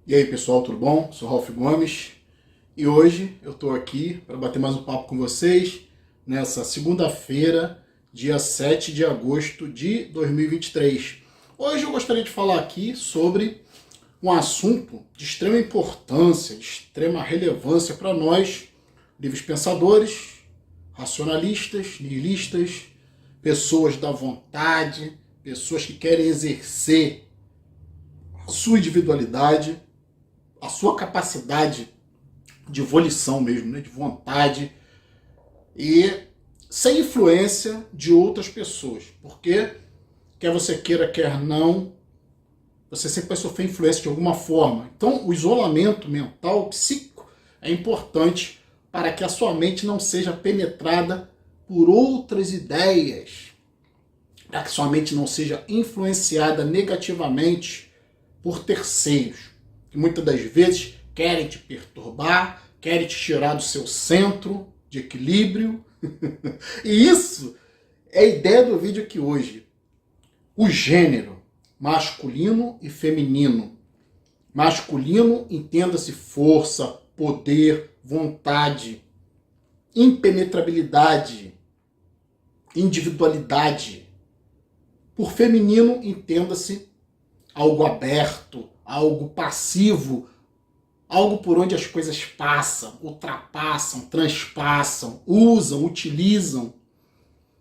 E aí pessoal, tudo bom? Sou Ralf Gomes e hoje eu estou aqui para bater mais um papo com vocês nessa segunda-feira, dia 7 de agosto de 2023. Hoje eu gostaria de falar aqui sobre um assunto de extrema importância, de extrema relevância para nós, livres pensadores, racionalistas, nihilistas, pessoas da vontade, pessoas que querem exercer a sua individualidade, a sua capacidade de volição mesmo, né, de vontade, e sem influência de outras pessoas. Porque, quer você queira, quer não, você sempre vai sofrer influência de alguma forma. Então, o isolamento mental, psíquico, é importante para que a sua mente não seja penetrada por outras ideias, para que sua mente não seja influenciada negativamente por terceiros, que muitas das vezes querem te perturbar, querem te tirar do seu centro de equilíbrio. E isso é a ideia do vídeo aqui hoje. O gênero masculino e feminino. Masculino, entenda-se força, poder, vontade, impenetrabilidade, individualidade. Por feminino, entenda-se algo aberto, algo passivo, algo por onde as coisas passam, ultrapassam, transpassam, usam, utilizam.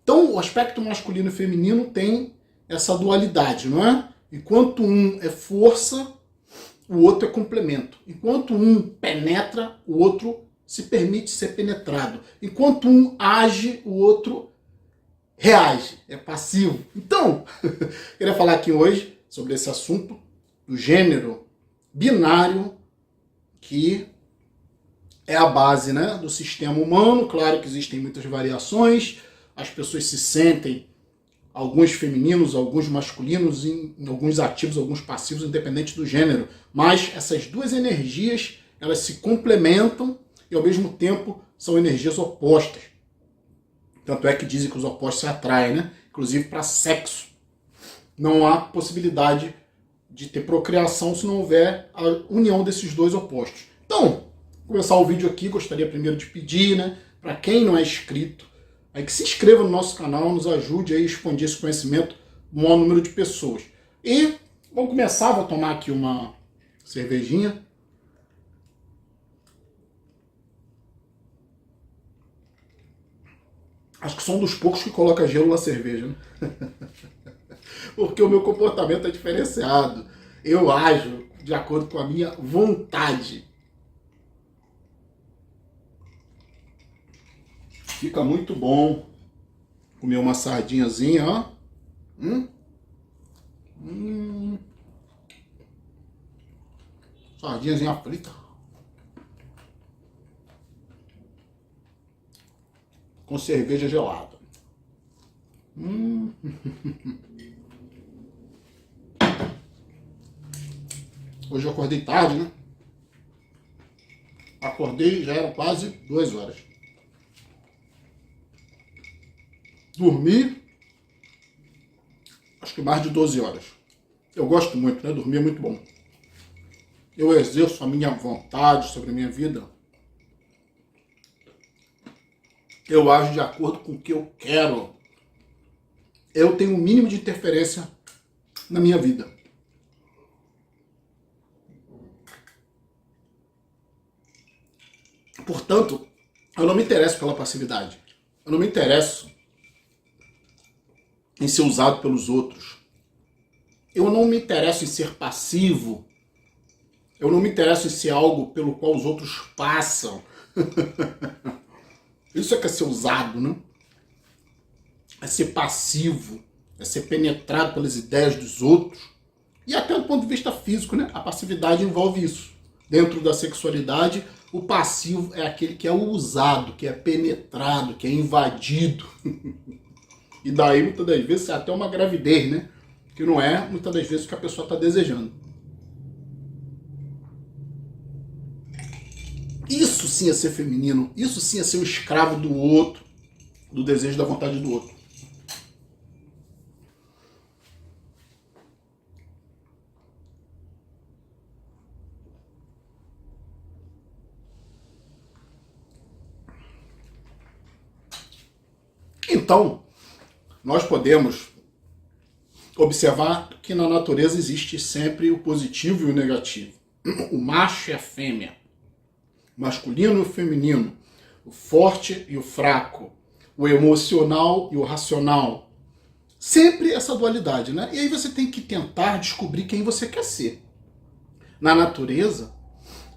Então, o aspecto masculino e feminino tem essa dualidade, não é? Enquanto um é força, o outro é complemento. Enquanto um penetra, o outro se permite ser penetrado. Enquanto um age, o outro reage, é passivo. Então, queria falar aqui hoje sobre esse assunto do gênero binário, que é a base, né, do sistema humano. Claro que existem muitas variações, as pessoas se sentem, alguns femininos, alguns masculinos, em alguns ativos, alguns passivos, independente do gênero. Mas essas duas energias, elas se complementam e ao mesmo tempo são energias opostas. Tanto é que dizem que os opostos se atraem, né? Inclusive para sexo. Não há possibilidade de ter procriação se não houver a união desses dois opostos. Então, começar o vídeo aqui, gostaria primeiro de pedir, né, para quem não é inscrito, aí que se inscreva no nosso canal, nos ajude aí a expandir esse conhecimento no maior número de pessoas. E vamos começar, vou tomar aqui uma cervejinha. Acho que sou um dos poucos que coloca gelo na cerveja, né? Porque o meu comportamento é diferenciado. Eu ajo de acordo com a minha vontade. Fica muito bom comer uma sardinhazinha, ó. Sardinhazinha frita. Com cerveja gelada. Hoje eu acordei tarde, né? Acordei, já eram quase 2 horas. Dormi, acho que mais de 12 horas. Eu gosto muito, né? Dormir é muito bom. Eu exerço a minha vontade sobre a minha vida. Eu ajo de acordo com o que eu quero. Eu tenho o mínimo de interferência na minha vida. Portanto, eu não me interesso pela passividade. Eu não me interesso em ser usado pelos outros. Eu não me interesso em ser passivo. Eu não me interesso em ser algo pelo qual os outros passam. Isso é que é ser usado, né? É ser passivo, é ser penetrado pelas ideias dos outros. E até do ponto de vista físico, né? A passividade envolve isso. Dentro da sexualidade, o passivo é aquele que é usado, que é penetrado, que é invadido. E daí, muitas das vezes, é até uma gravidez, né? Que não é, muitas das vezes, o que a pessoa está desejando. Isso sim é ser feminino, isso sim é ser o escravo do outro, do desejo da vontade do outro. Então, nós podemos observar que na natureza existe sempre o positivo e o negativo. O macho e a fêmea, o masculino e o feminino, o forte e o fraco, o emocional e o racional. Sempre essa dualidade, né? E aí você tem que tentar descobrir quem você quer ser. Na natureza,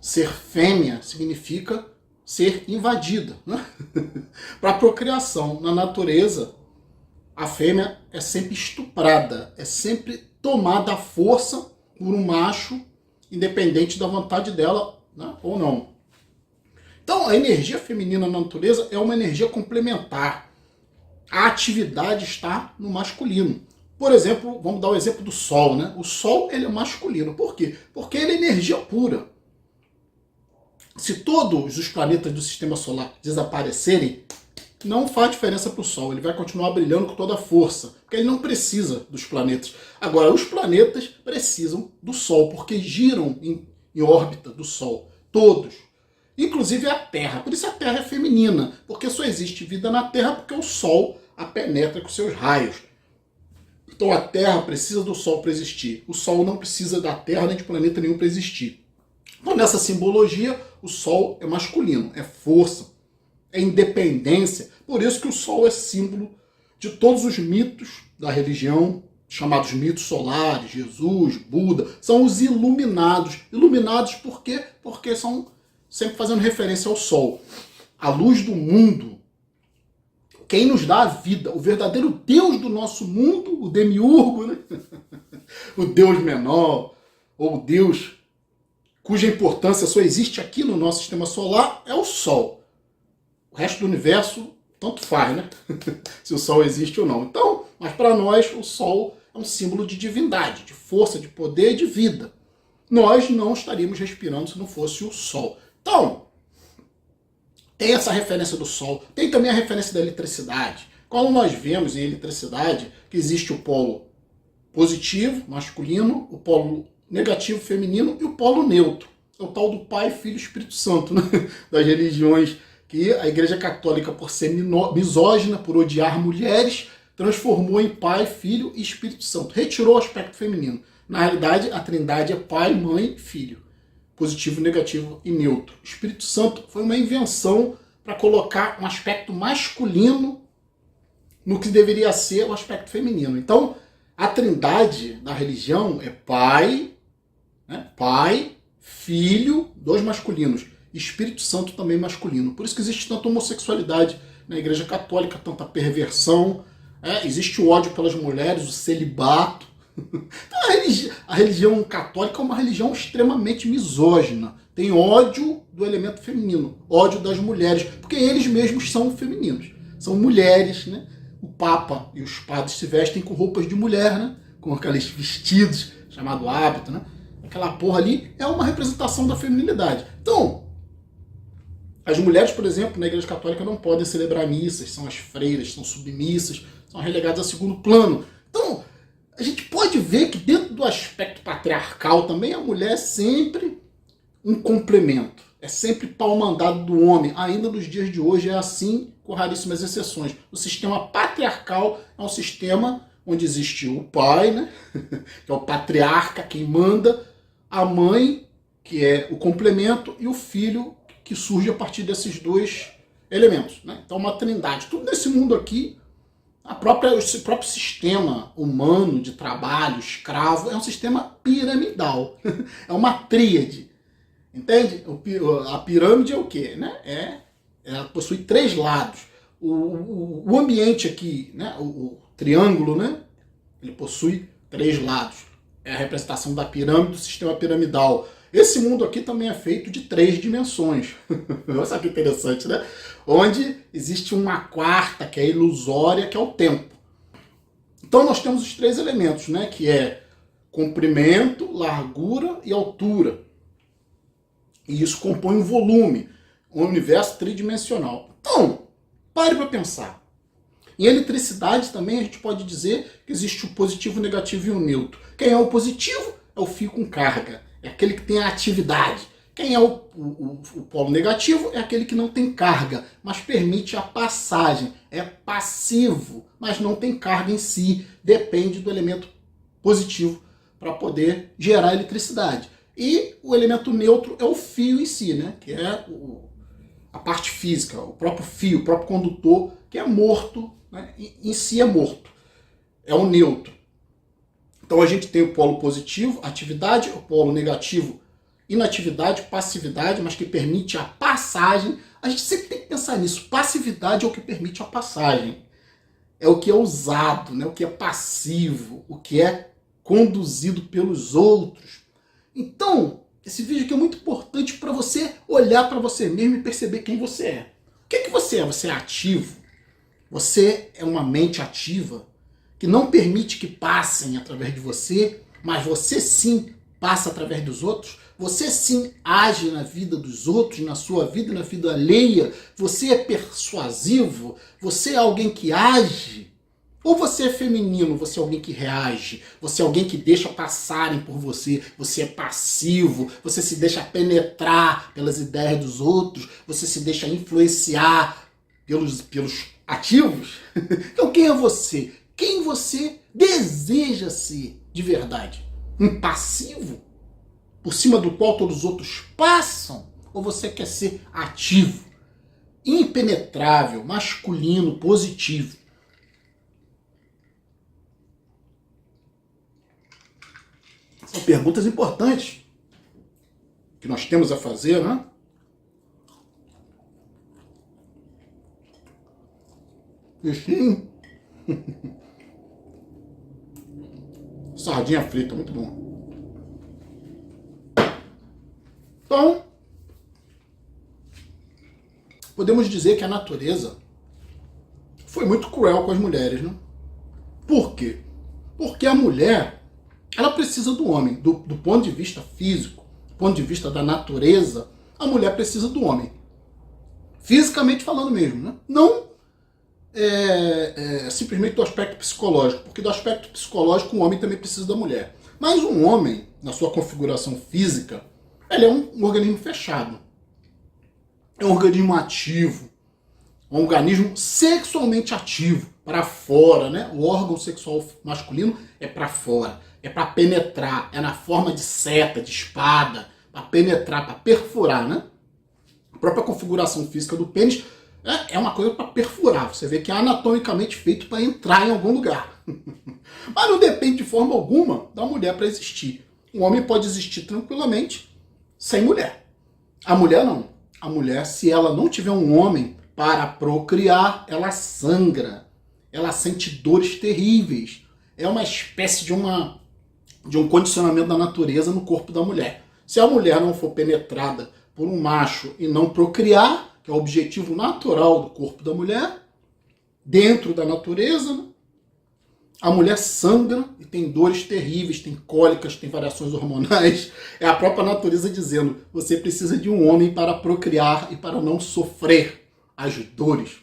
ser fêmea significa ser invadida, né? Para a procriação. Na natureza, a fêmea é sempre estuprada, é sempre tomada à força por um macho, independente da vontade dela, né, ou não. Então, a energia feminina na natureza é uma energia complementar. A atividade está no masculino. Por exemplo, vamos dar o exemplo do Sol, né? O Sol, ele é masculino. Por quê? Porque ele é energia pura. Se todos os planetas do sistema solar desaparecerem, não faz diferença para o Sol. Ele vai continuar brilhando com toda a força, porque ele não precisa dos planetas. Agora, os planetas precisam do Sol, porque giram em órbita do Sol. Todos. Inclusive a Terra. Por isso a Terra é feminina, porque só existe vida na Terra porque o Sol a penetra com seus raios. Então a Terra precisa do Sol para existir. O Sol não precisa da Terra nem de planeta nenhum para existir. Então nessa simbologia, o Sol é masculino, é força, é independência. Por isso que o Sol é símbolo de todos os mitos da religião, chamados mitos solares, Jesus, Buda, são os iluminados. Iluminados por quê? Porque são sempre fazendo referência ao Sol. A luz do mundo, quem nos dá a vida, o verdadeiro Deus do nosso mundo, o demiurgo, né? O Deus menor, ou o Deus cuja importância só existe aqui no nosso sistema solar, é o Sol. O resto do universo, tanto faz, né? Se o Sol existe ou não. Então, mas para nós, o Sol é um símbolo de divindade, de força, de poder e de vida. Nós não estaríamos respirando se não fosse o Sol. Então, tem essa referência do Sol. Tem também a referência da eletricidade. Quando nós vemos em eletricidade que existe o polo positivo, masculino, o polo negativo, feminino, e o polo neutro. É o tal do Pai, Filho e Espírito Santo, né? Das religiões que a Igreja Católica, por ser misógina, por odiar mulheres, transformou em Pai, Filho e Espírito Santo. Retirou o aspecto feminino. Na realidade, a Trindade é Pai, Mãe e Filho. Positivo, negativo e neutro. O Espírito Santo foi uma invenção para colocar um aspecto masculino no que deveria ser o aspecto feminino. Então, a Trindade da religião é Pai, né? Pai, Filho, dois masculinos. Espírito Santo também masculino. Por isso que existe tanta homossexualidade na Igreja Católica, tanta perversão, existe o ódio pelas mulheres, o celibato. Então, a religião católica é uma religião extremamente misógina. Tem ódio do elemento feminino, ódio das mulheres, porque eles mesmos são femininos. São mulheres, né? O Papa e os padres se vestem com roupas de mulher, né? Com aqueles vestidos, chamado hábito, né? Aquela porra ali é uma representação da feminilidade. Então, as mulheres, por exemplo, na Igreja Católica não podem celebrar missas, são as freiras, são submissas, são relegadas a segundo plano. Então, a gente pode ver que dentro do aspecto patriarcal também a mulher é sempre um complemento. É sempre pau mandado do homem. Ainda nos dias de hoje é assim, com raríssimas exceções. O sistema patriarcal é um sistema onde existe o pai, né? Que é o patriarca, quem manda, a mãe, que é o complemento, e o filho, que surge a partir desses dois elementos, né? Então uma trindade. Tudo nesse mundo aqui, esse próprio sistema humano de trabalho, escravo, é um sistema piramidal. É uma tríade. Entende? A pirâmide é o quê? Né? Ela possui três lados. O ambiente aqui, né? O triângulo, né? Ele possui três lados. É a representação da pirâmide, do sistema piramidal. Esse mundo aqui também é feito de três dimensões. Olha só que interessante, né? Onde existe uma quarta, que é ilusória, que é o tempo. Então nós temos os três elementos, né? Que é comprimento, largura e altura. E isso compõe um volume, um universo tridimensional. Então, pare para pensar. Em eletricidade também a gente pode dizer que existe o positivo, o negativo e o neutro. Quem é o positivo é o fio com carga. É aquele que tem a atividade, Quem é o polo negativo é aquele que não tem carga, mas permite a passagem. É passivo, mas não tem carga em si. Depende do elemento positivo para poder gerar eletricidade. E o elemento neutro é o fio em si, né? Que é a parte física, o próprio fio, o próprio condutor, que é morto, né? Em si é morto. É o neutro. Então a gente tem o polo positivo, atividade, o polo negativo, inatividade, passividade, mas que permite a passagem. A gente sempre tem que pensar nisso. Passividade é o que permite a passagem. É o que é usado, né? O que é passivo, o que é conduzido pelos outros. Então, esse vídeo aqui é muito importante para você olhar para você mesmo e perceber quem você é. O que você é? Você é ativo. Você é uma mente ativa que não permite que passem através de você, mas você sim passa através dos outros. Você sim age na vida dos outros, na sua vida e na vida alheia. Você é persuasivo. Você é alguém que age. Ou você é feminino, você é alguém que reage, você é alguém que deixa passarem por você, você é passivo, você se deixa penetrar pelas ideias dos outros, você se deixa influenciar pelos ativos. Então quem é você? Quem você deseja ser de verdade? Um passivo? Por cima do qual todos os outros passam? Ou você quer ser ativo, impenetrável, masculino, positivo? São perguntas importantes que nós temos a fazer, né? Peixinho. Sardinha frita, muito bom. Então, podemos dizer que a natureza foi muito cruel com as mulheres, né? Por quê? Porque a mulher, ela precisa do homem. Do ponto de vista físico, do ponto de vista da natureza, a mulher precisa do homem. Fisicamente falando mesmo, né? Não simplesmente do aspecto psicológico, porque do aspecto psicológico o homem também precisa da mulher. Mas um homem, na sua configuração física, ele é um organismo fechado. É um organismo ativo. Um organismo sexualmente ativo, para fora, né? O órgão sexual masculino é para fora, é para penetrar, é na forma de seta, de espada, para penetrar, para perfurar, né? A própria configuração física do pênis é uma coisa para perfurar. Você vê que é anatomicamente feito para entrar em algum lugar. Mas não depende de forma alguma da mulher para existir. Um homem pode existir tranquilamente sem mulher. A mulher não. A mulher, se ela não tiver um homem para procriar, ela sangra. Ela sente dores terríveis. É uma espécie de um condicionamento da natureza no corpo da mulher. Se a mulher não for penetrada por um macho e não procriar, que é o objetivo natural do corpo da mulher, dentro da natureza, né? A mulher sangra e tem dores terríveis, tem cólicas, tem variações hormonais. É a própria natureza dizendo, você precisa de um homem para procriar e para não sofrer as dores.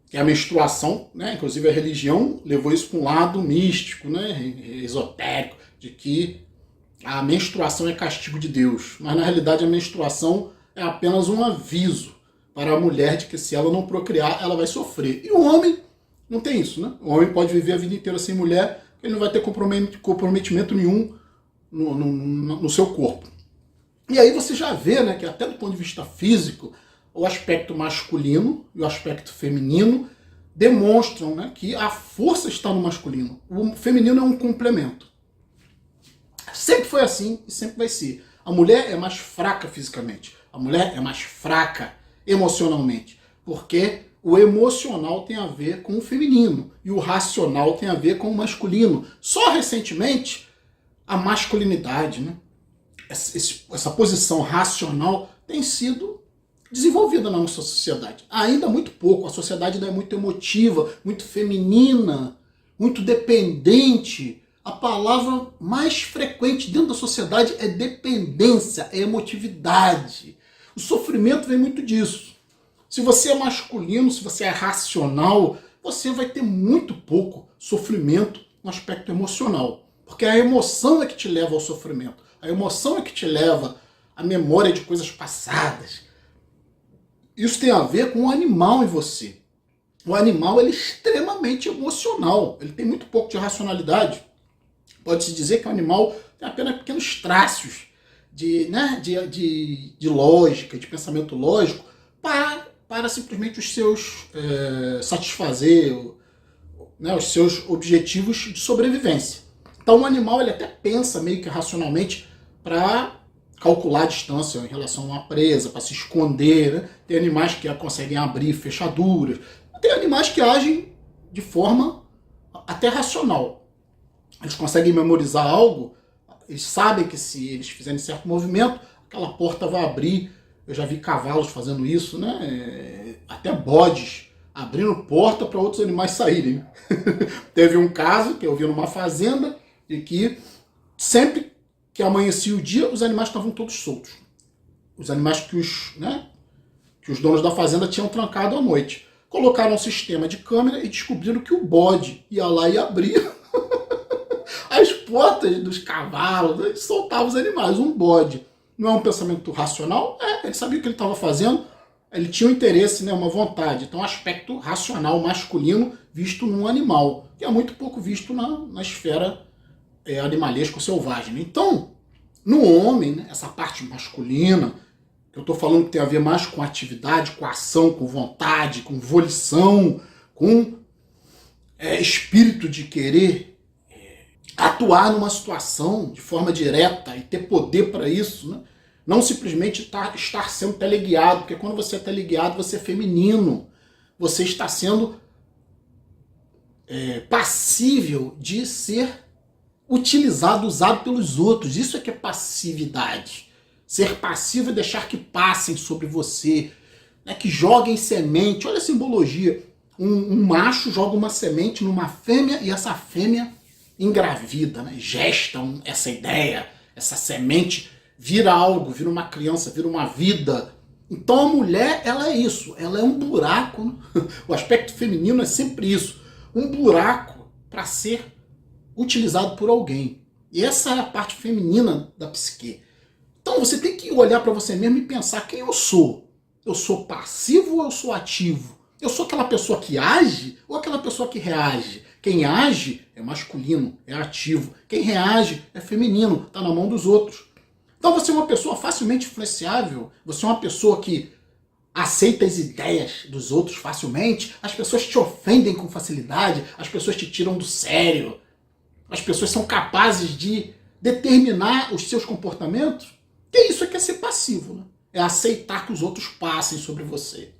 Que a menstruação, né? Inclusive a religião levou isso para um lado místico, né? Esotérico, de que a menstruação é castigo de Deus. Mas na realidade a menstruação é apenas um aviso para a mulher de que se ela não procriar, ela vai sofrer. E o homem não tem isso, né? O homem pode viver a vida inteira sem mulher, ele não vai ter comprometimento nenhum no seu corpo. E aí você já vê, né, que até do ponto de vista físico, o aspecto masculino e o aspecto feminino demonstram, né, que a força está no masculino. O feminino é um complemento. Sempre foi assim e sempre vai ser. A mulher é mais fraca fisicamente. A mulher é mais fraca emocionalmente. Porque o emocional tem a ver com o feminino e o racional tem a ver com o masculino. Só recentemente, a masculinidade, né, essa posição racional tem sido desenvolvida na nossa sociedade. Ainda muito pouco. A sociedade ainda é muito emotiva, muito feminina, muito dependente. A palavra mais frequente dentro da sociedade é dependência, é emotividade. O sofrimento vem muito disso. Se você é masculino, se você é racional, você vai ter muito pouco sofrimento no aspecto emocional. Porque a emoção é que te leva ao sofrimento. A emoção é que te leva a memória de coisas passadas. Isso tem a ver com o animal em você. O animal ele é extremamente emocional, ele tem muito pouco de racionalidade. Pode-se dizer que o animal tem apenas pequenos traços de lógica, de pensamento lógico, para simplesmente os seus satisfazer os seus objetivos de sobrevivência. Então o animal ele até pensa meio que racionalmente para calcular a distância em relação a uma presa, para se esconder. Né? Tem animais que conseguem abrir fechaduras. Tem animais que agem de forma até racional. Eles conseguem memorizar algo, eles sabem que se eles fizerem certo movimento, aquela porta vai abrir. Eu já vi cavalos fazendo isso, né? Até bodes abrindo porta para outros animais saírem. Teve um caso que eu vi numa fazenda e que sempre que amanhecia o dia, os animais estavam todos soltos. Os animais que os donos da fazenda tinham trancado à noite. Colocaram um sistema de câmera e descobriram que o bode ia lá e abria as portas dos cavalos, né? E soltava os animais. Um bode não é um pensamento racional? Ele sabia o que ele estava fazendo, ele tinha um interesse, né, uma vontade. Então, aspecto racional masculino visto num animal, que é muito pouco visto na esfera animalesca ou selvagem. Então, no homem, né, essa parte masculina, que eu estou falando que tem a ver mais com atividade, com ação, com vontade, com volição, com espírito de querer atuar numa situação de forma direta e ter poder para isso, né? Não simplesmente estar sendo teleguiado, porque quando você é teleguiado, você é feminino. Você está sendo passível de ser utilizado, usado pelos outros. Isso é que é passividade. Ser passivo é deixar que passem sobre você, né, que joguem semente. Olha a simbologia. Um macho joga uma semente numa fêmea e essa fêmea engravida, né, gesta essa ideia, essa semente vira algo, vira uma criança, vira uma vida. Então a mulher, ela é isso, ela é um buraco. O aspecto feminino é sempre isso, um buraco para ser utilizado por alguém. E essa é a parte feminina da psique. Então você tem que olhar para você mesmo e pensar quem eu sou. Eu sou passivo ou eu sou ativo? Eu sou aquela pessoa que age ou aquela pessoa que reage? Quem age é masculino, é ativo. Quem reage é feminino, está na mão dos outros. Então você é uma pessoa facilmente influenciável, você é uma pessoa que aceita as ideias dos outros facilmente, as pessoas te ofendem com facilidade, as pessoas te tiram do sério, as pessoas são capazes de determinar os seus comportamentos. E isso é ser passivo, né? É aceitar que os outros passem sobre você,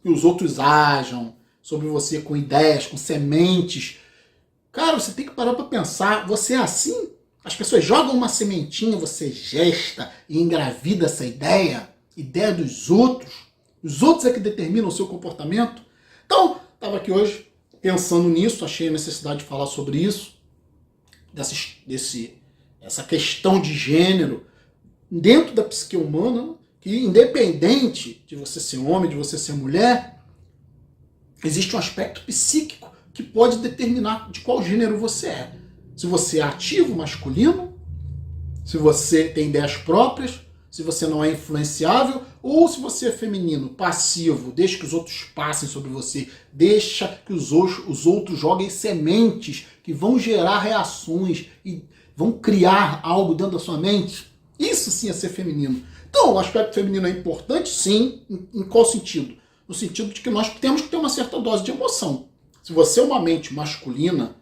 que os outros ajam sobre você com ideias, com sementes. Cara, você tem que parar para pensar, você é assim? As pessoas jogam uma sementinha, você gesta e engravida essa ideia dos outros. Os outros é que determinam o seu comportamento. Então, estava aqui hoje pensando nisso, achei a necessidade de falar sobre isso, essa questão de gênero dentro da psique humana, que independente de você ser homem, de você ser mulher, existe um aspecto psíquico que pode determinar de qual gênero você é. Se você é ativo, masculino, se você tem ideias próprias, se você não é influenciável, ou se você é feminino, passivo, deixa que os outros passem sobre você, deixa que os outros joguem sementes que vão gerar reações e vão criar algo dentro da sua mente. Isso sim é ser feminino. Então, o aspecto feminino é importante, sim. Em qual sentido? No sentido de que nós temos que ter uma certa dose de emoção. Se você é uma mente masculina,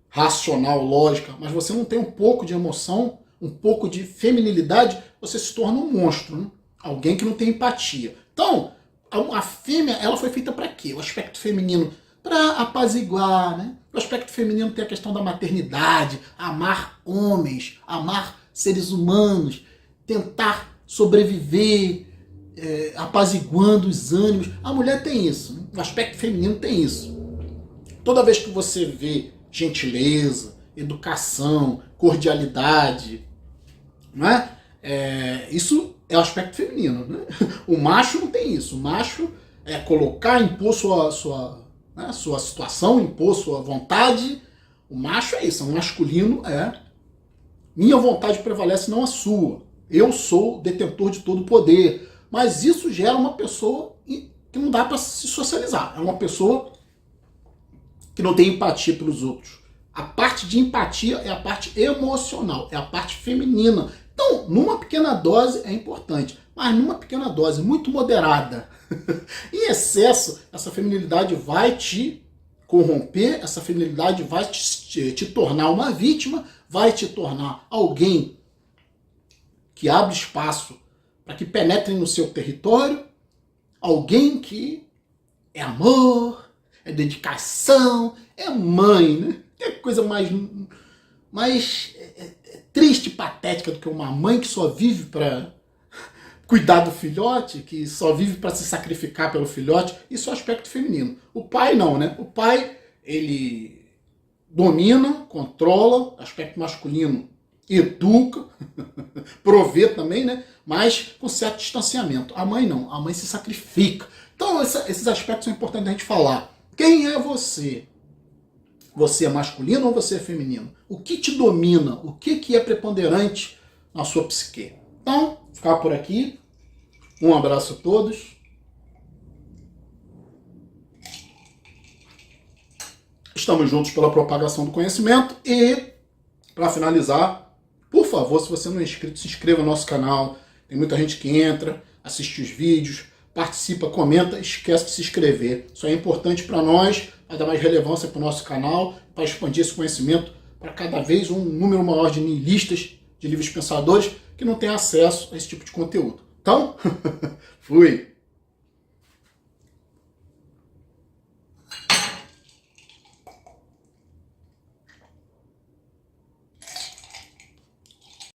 racional, lógica, mas você não tem um pouco de emoção, um pouco de feminilidade, você se torna um monstro, né? Alguém que não tem empatia. Então, a fêmea, ela foi feita para quê? O aspecto feminino, para apaziguar, né? O aspecto feminino tem a questão da maternidade, amar homens, amar seres humanos, tentar sobreviver, apaziguando os ânimos. A mulher tem isso, né? O aspecto feminino tem isso. Toda vez que você vê gentileza, educação, cordialidade, não é? Isso é o aspecto feminino, né? O macho não tem isso. O macho é colocar, impor sua situação, impor sua vontade. O macho é isso, o masculino é minha vontade prevalece, não a sua. Eu sou detentor de todo o poder. Mas isso gera uma pessoa que não dá para se socializar. É uma pessoa que não tem empatia pelos outros. A parte de empatia é a parte emocional, é a parte feminina. Então, numa pequena dose é importante, mas numa pequena dose muito moderada. Em excesso, essa feminilidade vai te corromper, essa feminilidade vai te tornar uma vítima, vai te tornar alguém que abre espaço para que penetrem no seu território, alguém que é amor, é dedicação, é mãe, né? Tem coisa mais triste e patética do que uma mãe que só vive para cuidar do filhote, que só vive para se sacrificar pelo filhote. Isso é o aspecto feminino. O pai não, né? O pai, ele domina, controla, aspecto masculino, educa, provê também, né? Mas com certo distanciamento. A mãe não, a mãe se sacrifica. Então esses aspectos são importantes a gente falar. Quem é você? Você é masculino ou você é feminino? O que te domina? O que é preponderante na sua psique? Então, ficar por aqui. Um abraço a todos. Estamos juntos pela propagação do conhecimento. E, para finalizar, por favor, se você não é inscrito, se inscreva no nosso canal. Tem muita gente que entra, assiste os vídeos, participa, comenta, esquece de se inscrever. Isso é importante para nós, para dar mais relevância para o nosso canal, para expandir esse conhecimento para cada vez um número maior de nihilistas, de livres pensadores, que não têm acesso a esse tipo de conteúdo. Então, fui!